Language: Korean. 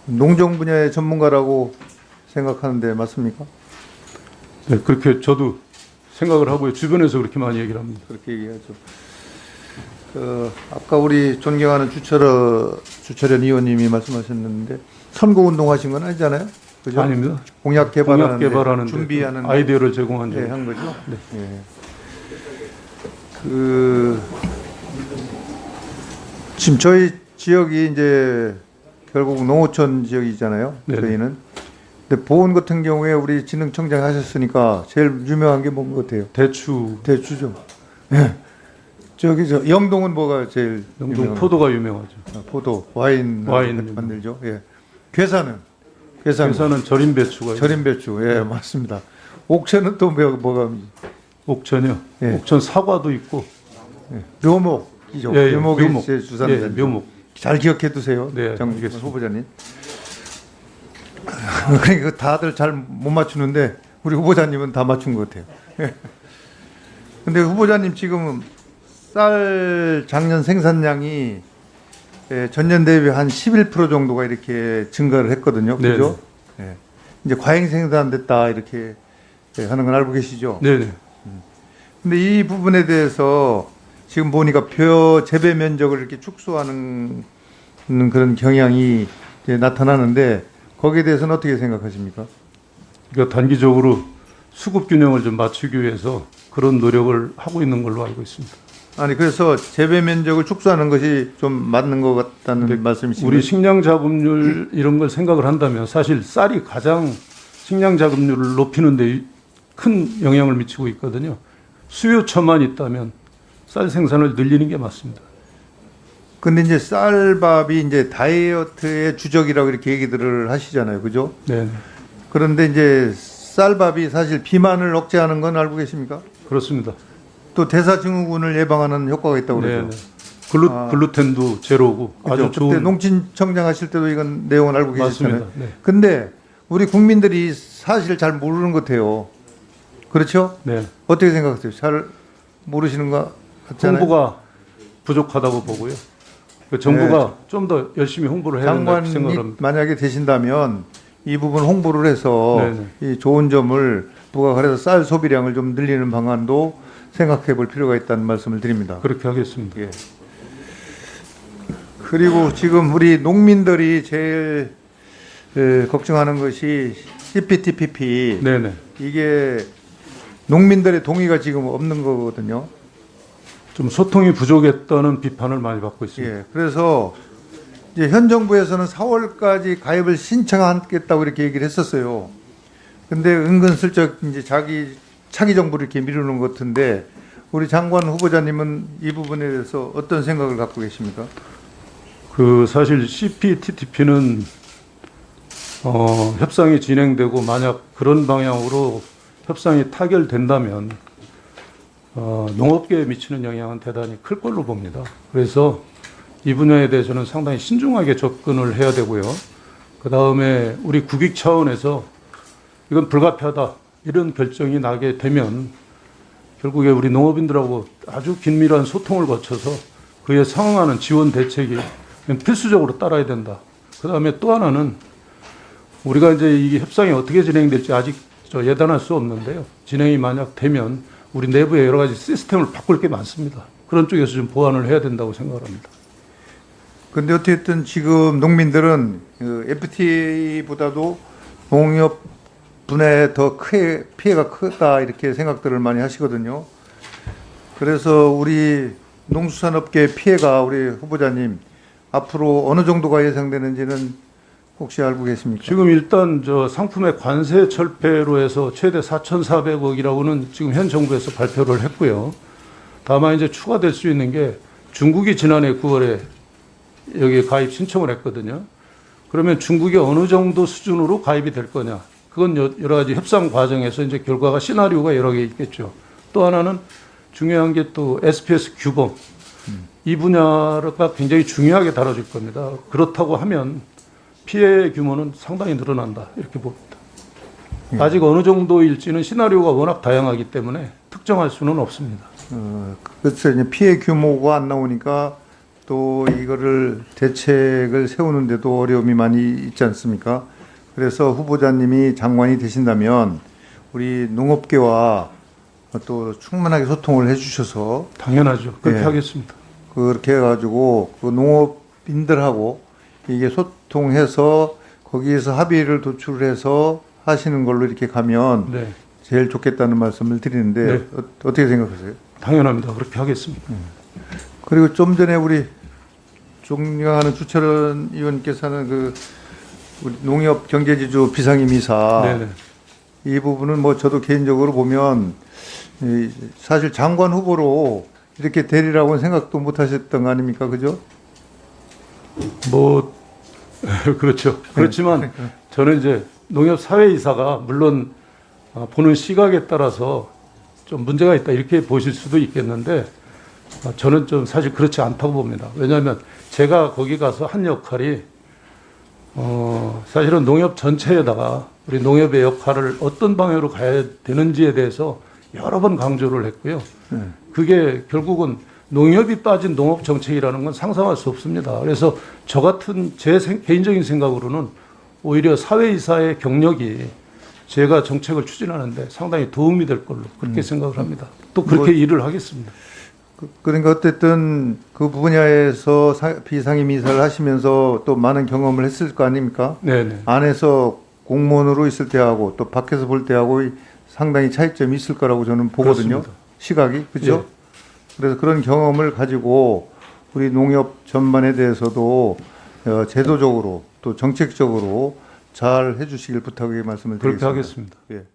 농정 분야의 전문가라고 생각하는데 맞습니까? 네, 그렇게 저도 생각을 하고요. 주변에서 그렇게 많이 얘기를 합니다. 그렇게 얘기하죠. 아까 우리 존경하는 주철현 의원님이 말씀하셨는데 선거운동 하신 건 아니잖아요? 그죠? 아닙니다. 공약 개발하는 준비하는 아이디어를 제공한 네, 한 거죠? 네. 예. 지금 저희 지역이 이제 결국 농어촌 지역이잖아요. 네네. 저희는. 근데 보훈 같은 경우에 우리 진흥청장 하셨으니까 제일 유명한 게 뭔 것 같아요? 대추죠. 예. 저기 영동은 뭐가 제일 영동 유명한 포도가 유명하죠. 포도, 와인 만들죠. 예. 괴산은 절임 배추가 절임 배추. 예, 맞습니다. 옥천은 또 뭐가 옥천이요. 예. 옥천 사과도 있고. 예. 묘목이죠. 예, 예. 묘목이 묘목. 제 주산자. 예, 묘목. 잘 기억해 두세요. 네, 정 알겠습니다. 후보자님. 그러니까 다들 잘 못 맞추는데 우리 후보자님은 다 맞춘 것 같아요. 근데 후보자님 지금 쌀 작년 생산량이 전년 대비 한 11% 정도가 이렇게 증가를 했거든요. 그죠? 네. 이제 과잉 생산됐다 이렇게 하는 건 알고 계시죠? 네네. 근데 이 부분에 대해서 지금 보니까 벼 재배 면적을 이렇게 축소하는 그런 경향이 이제 나타나는데 거기에 대해서는 어떻게 생각하십니까? 그러니까 단기적으로 수급 균형을 좀 맞추기 위해서 그런 노력을 하고 있는 걸로 알고 있습니다. 아니 그래서 재배 면적을 축소하는 것이 좀 맞는 것 같다는 말씀이신가요? 우리 식량 자급률 이런 걸 생각을 한다면 사실 쌀이 가장 식량 자급률을 높이는 데 큰 영향을 미치고 있거든요. 수요처만 있다면 쌀 생산을 늘리는 게 맞습니다. 근데 이제 쌀밥이 이제 다이어트의 주적이라고 이렇게 얘기들을 하시잖아요. 그죠? 네. 그런데 이제 쌀밥이 사실 비만을 억제하는 건 알고 계십니까? 그렇습니다. 또 대사증후군을 예방하는 효과가 있다고 그러죠. 글루텐도 제로고 그렇죠? 아주 그때 좋은. 농진청장 하실 때도 이건 내용을 알고 계셨잖아요. 맞습니다. 네. 근데 우리 국민들이 사실 잘 모르는 것 같아요. 그렇죠? 네. 어떻게 생각하세요? 잘 모르시는 것 같잖아요. 홍보가 부족하다고 보고요. 그 정부가 좀 더 열심히 홍보를 해야 된다고 장관이 생각합니다. 만약에 되신다면 이 부분 홍보를 해서 이 좋은 점을 부각을 해서 쌀 소비량을 좀 늘리는 방안도 생각해 볼 필요가 있다는 말씀을 드립니다. 그렇게 하겠습니다. 예. 그리고 지금 우리 농민들이 제일 걱정하는 것이 CPTPP. 네네. 이게 농민들의 동의가 지금 없는 거거든요. 좀 소통이 부족했다는 비판을 많이 받고 있습니다. 예. 그래서 이제 현 정부에서는 4월까지 가입을 신청하겠다고 이렇게 얘기를 했었어요. 근데 은근슬쩍 이제 차기 정부를 이렇게 미루는 것 같은데 우리 장관 후보자님은 이 부분에 대해서 어떤 생각을 갖고 계십니까? 그 사실 CPTPP는 협상이 진행되고 만약 그런 방향으로 협상이 타결된다면 농업계에 미치는 영향은 대단히 클 걸로 봅니다. 그래서 이 분야에 대해서는 상당히 신중하게 접근을 해야 되고요. 그 다음에 우리 국익 차원에서 이건 불가피하다 이런 결정이 나게 되면 결국에 우리 농업인들하고 아주 긴밀한 소통을 거쳐서 그에 상응하는 지원 대책이 필수적으로 따라야 된다. 그 다음에 또 하나는 우리가 이제 이 협상이 어떻게 진행될지 아직 예단할 수 없는데요. 진행이 만약 되면 우리 내부에 여러 가지 시스템을 바꿀 게 많습니다. 그런 쪽에서 좀 보완을 해야 된다고 생각을 합니다. 근데 어쨌든 지금 농민들은 FTA보다도 농협 분야에 더 피해가 크다 이렇게 생각들을 많이 하시거든요. 그래서 우리 농수산업계 피해가 우리 후보자님 앞으로 어느 정도가 예상되는지는 혹시 알고 계십니까? 지금 일단 상품의 관세 철폐로 해서 최대 4,400억이라고는 지금 현 정부에서 발표를 했고요. 다만 이제 추가될 수 있는 게 중국이 지난해 9월에 여기에 가입 신청을 했거든요. 그러면 중국이 어느 정도 수준으로 가입이 될 거냐? 그건 여러 가지 협상 과정에서 이제 결과가 시나리오가 여러 개 있겠죠. 또 하나는 중요한 게 또 SPS 규범. 이 분야가 굉장히 중요하게 다뤄질 겁니다. 그렇다고 하면 피해 규모는 상당히 늘어난다 이렇게 봅니다. 아직 어느 정도일지는 시나리오가 워낙 다양하기 때문에 특정할 수는 없습니다. 그래서 이제 피해 규모가 안 나오니까 또 이거를 대책을 세우는데도 어려움이 많이 있지 않습니까? 그래서 후보자님이 장관이 되신다면 우리 농업계와 또 충분하게 소통을 해주셔서 당연하죠. 그렇게 예. 하겠습니다. 그렇게 해가지고 그 농업인들하고 이게 소통해서 거기에서 합의를 도출해서 하시는 걸로 이렇게 가면 네, 제일 좋겠다는 말씀을 드리는데 네. 어떻게 생각하세요? 당연합니다. 그렇게 하겠습니다. 그리고 좀 전에 우리 존경하는 주철원 의원께서는 그 우리 농협 경제지주 비상임이사 네네. 이 부분은 뭐 저도 개인적으로 보면 사실 장관 후보로 이렇게 되리라고는 생각도 못 하셨던 거 아닙니까? 그죠? 뭐 그렇죠. 그렇지만 저는 이제 농협 사회이사가 물론 보는 시각에 따라서 좀 문제가 있다 이렇게 보실 수도 있겠는데 저는 좀 사실 그렇지 않다고 봅니다. 왜냐하면 제가 거기 가서 한 역할이 사실은 농협 전체에다가 우리 농협의 역할을 어떤 방향으로 가야 되는지에 대해서 여러 번 강조를 했고요. 그게 결국은 농협이 빠진 농업 정책이라는 건 상상할 수 없습니다. 그래서 저 같은 제 개인적인 생각으로는 오히려 사회이사의 경력이 제가 정책을 추진하는데 상당히 도움이 될 걸로 그렇게 생각을 합니다. 또 그렇게 일을 하겠습니다. 그러니까 어쨌든 그 분야에서 비상임이사를 하시면서 또 많은 경험을 했을 거 아닙니까? 네네. 안에서 공무원으로 있을 때하고 또 밖에서 볼 때하고 상당히 차이점이 있을 거라고 저는 보거든요. 그렇습니다. 시각이 그렇죠? 예. 그래서 그런 경험을 가지고 우리 농협 전반에 대해서도 제도적으로 또 정책적으로 잘 해주시길 부탁의 말씀을 그렇게 드리겠습니다. 하겠습니다. 예.